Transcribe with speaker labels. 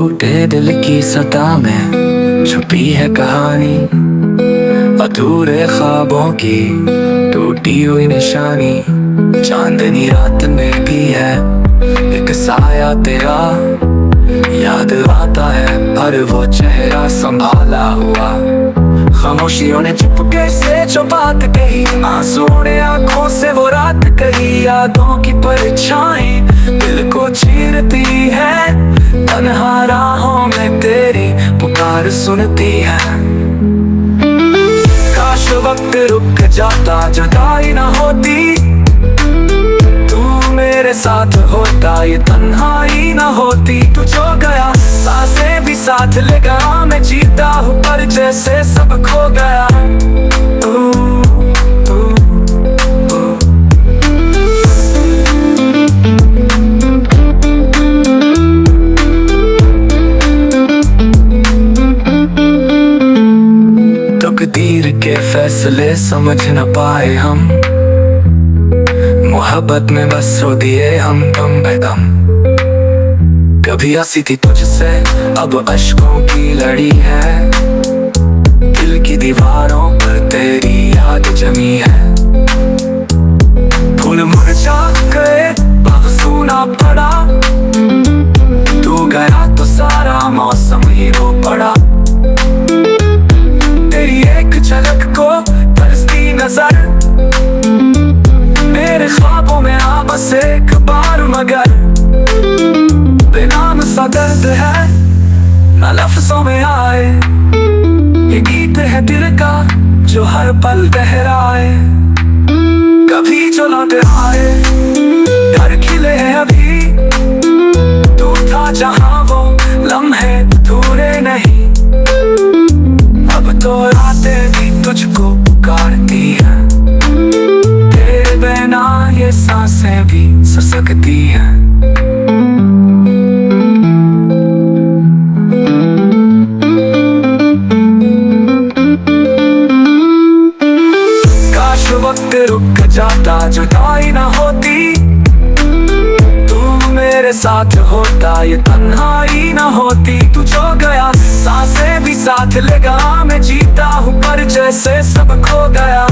Speaker 1: टूटे दिल की सता में छुपी है कहानी, अधूरे ख्वाबों की टूटी हुई निशानी। चांदनी रात में भी है एक साया तेरा, याद आता है हर वो चेहरा संभाला हुआ। खामोशियों ने चुपके से जो बात कही, आंसुओं ने आंखों से वो रात कही। यादों की परछाई दिल को चीरती है, तन्हा राहों में तेरी पुकार सुनती है। काश वक्त रुक जाता, जुदाई ना होती, तू मेरे साथ होता, ये तन्हाई ना होती। तू जो गया सांसें भी साथ ले गया, मैं जीता हूँ पर जैसे सब खो गया। तकदीर के फैसले समझ न पाए हम, मोहब्बत में बस रो दिए हम दम बेदम। कभी हंसी थी तुझसे अब अश्कों की लड़ी है, दिल की दीवारों पर तेरी याद जमी है। फूल मुरझा गए अब सूना पड़ा, तू गया तो सारा मौसम ही रो पड़ा। तेरी एक झलक को तरसती नजर मेरे ख्वाबों में आ बस एक बार, मगर बेनाम सा दर्द है ना लफ्जों में आए। ये गीत है दिल का जो हर पल दोहराए, कभी जो लौट आए। घर खिले हैं अभी, तू था जहां वो लम्हे अधूरे नहीं। अब तो रातें भी तुझको पुकारती हैं, तेरे बिना ये सांसें भी ससकती हैं। काश वक्त रुक जाता, जुदाई ना होती, तू मेरे साथ होता, ये तन्हाई ना होती। तू जो गया सांसें भी साथ ले गया, मैं जीता हूँ पर जैसे सब खो गया।